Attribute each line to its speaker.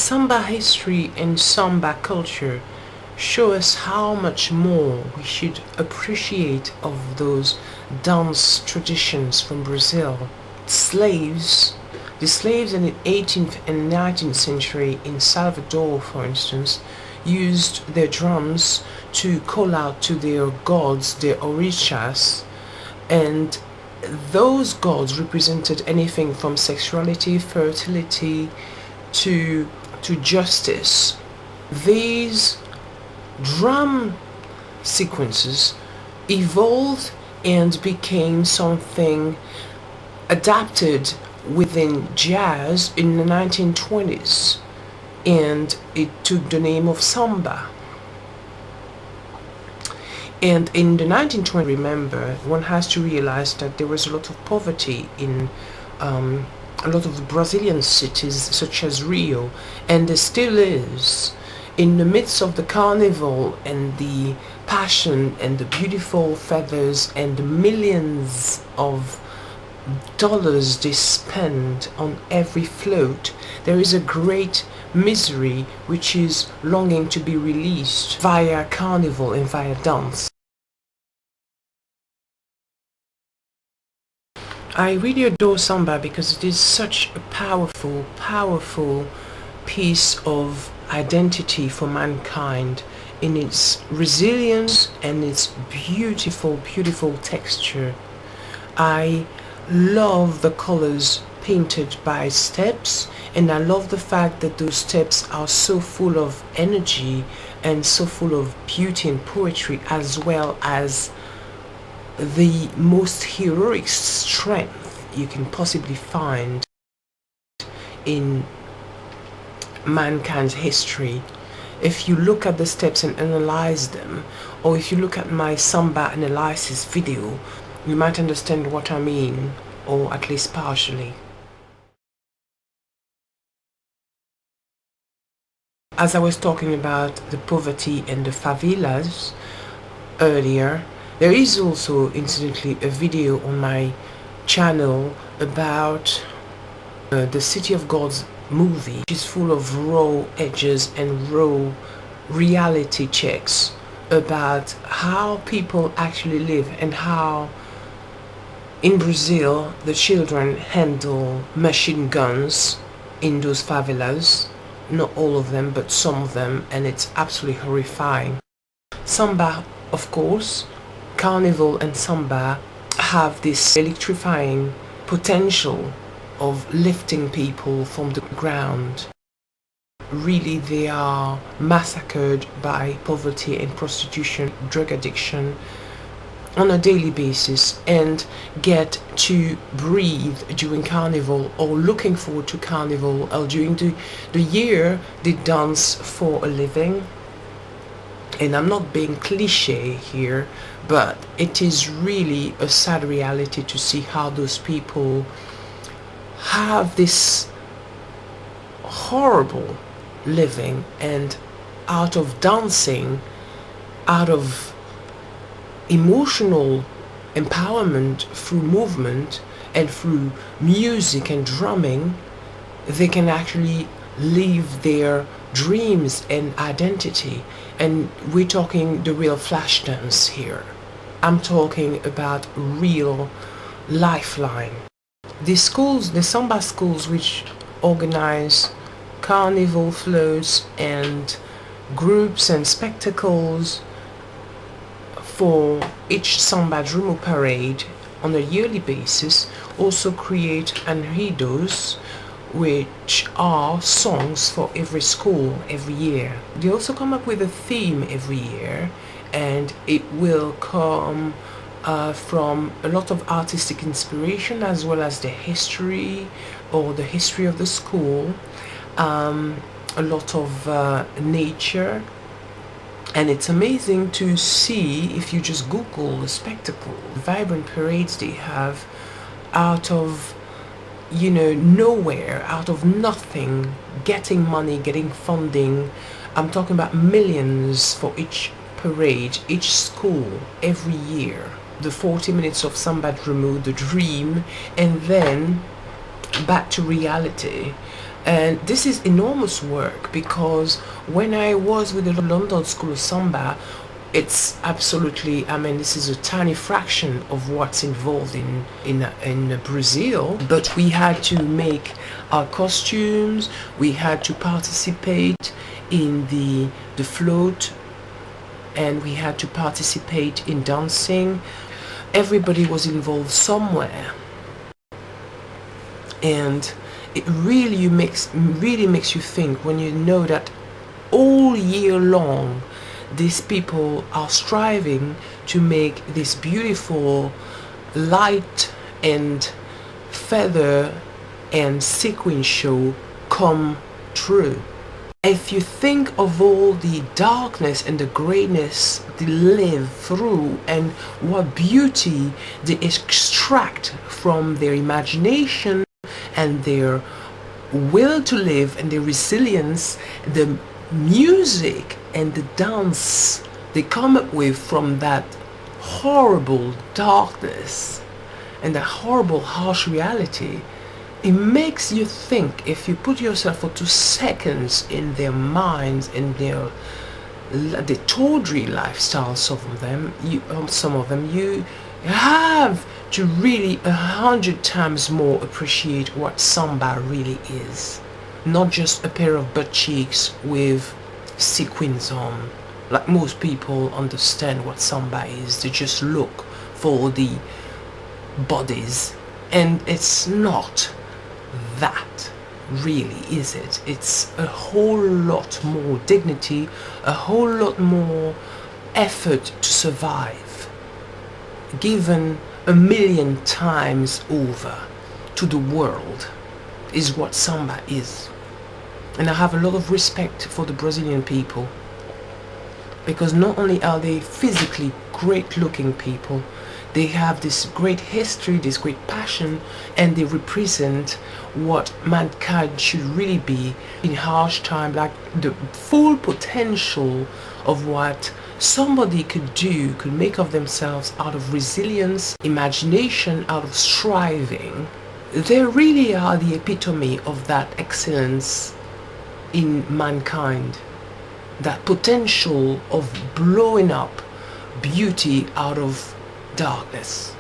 Speaker 1: Samba history and samba culture show us how much more we should appreciate of those dance traditions from Brazil. Slaves, the slaves in the 18th and 19th century in Salvador, for instance, used their drums to call out to their gods, their orishas, and those gods represented anything from sexuality, fertility, to justice. These drum sequences evolved and became something adapted within jazz in the 1920s, and it took the name of samba. And in the 1920s, remember, one has to realize that there was a lot of poverty in a lot of the Brazilian cities such as Rio, and there still is. In the midst of the carnival and the passion and the beautiful feathers and the millions of dollars they spend on every float, there is a great misery which is longing to be released via carnival and via dance. I really adore samba because it is such a powerful piece of identity for mankind in its resilience and its beautiful texture. I love the colors painted by steps, and I love the fact that those steps are so full of energy and so full of beauty and poetry, as well as the most heroic strength you can possibly find in mankind's history. If you look at the steps and analyze them, or if you look at my samba analysis video, you might understand what I mean, or at least partially. As I was talking about the poverty and the favelas earlier, there is also incidentally a video on my channel about the City of Gods movie, which is full of raw edges and raw reality checks about how people actually live and how in Brazil the children handle machine guns in those favelas. Not all of them, but some of them, and it's absolutely horrifying. Samba, of course, carnival and samba have this electrifying potential of lifting people from the ground. Really, they are massacred by poverty and prostitution, drug addiction on a daily basis, and get to breathe during carnival, or looking forward to carnival, or during the year they dance for a living. And I'm not being cliche here, but it is really a sad reality to see how those people have this horrible living, and out of dancing, out of emotional empowerment through movement and through music and drumming, they can actually live their dreams and identity. And we're talking the real flash dance here. I'm talking about real lifeline. The schools, the samba schools, which organize carnival floats and groups and spectacles for each Sambadromo parade on a yearly basis, also create enredos, which are songs for every school every year. They also come up with a theme every year, and it will come from a lot of artistic inspiration, as well as the history or the history of the school, a lot of nature. And it's amazing to see, if you just Google the spectacle, the vibrant parades they have out of, you know, nowhere, out of nothing, getting money, getting funding. I'm talking about millions for each parade, each school, every year. The 40 minutes of Sambadromo, the dream, and then back to reality. And this is enormous work, because when I was with the London School of Samba, it's absolutely, I mean, this is a tiny fraction of what's involved in Brazil, but we had to make our costumes, we had to participate in the float, and we had to participate in dancing. Everybody was involved somewhere, and it really makes you think when you know that all year long these people are striving to make this beautiful light and feather and sequin show come true. If you think of all the darkness and the greyness they live through, and what beauty they extract from their imagination and their will to live and their resilience, the music and the dance they come up with from that horrible darkness and that horrible harsh reality, it makes you think. If you put yourself for 2 seconds in their minds, in their the tawdry lifestyle, some of them, you have to really 100 times more appreciate what samba really is. Not just a pair of butt cheeks with sequins on. Like most people understand what samba is, they just look for the bodies, and it's not that, really, is it? It's a whole lot more dignity, a whole lot more effort to survive, given 1,000,000 times over to the world, is what samba is. And I have a lot of respect for the Brazilian people, because not only are they physically great looking people, they have this great history, this great passion, and they represent what mankind should really be in harsh time, like the full potential of what somebody could do, could make of themselves out of resilience, imagination, out of striving. They really are the epitome of that excellence in mankind, that potential of blowing up beauty out of darkness.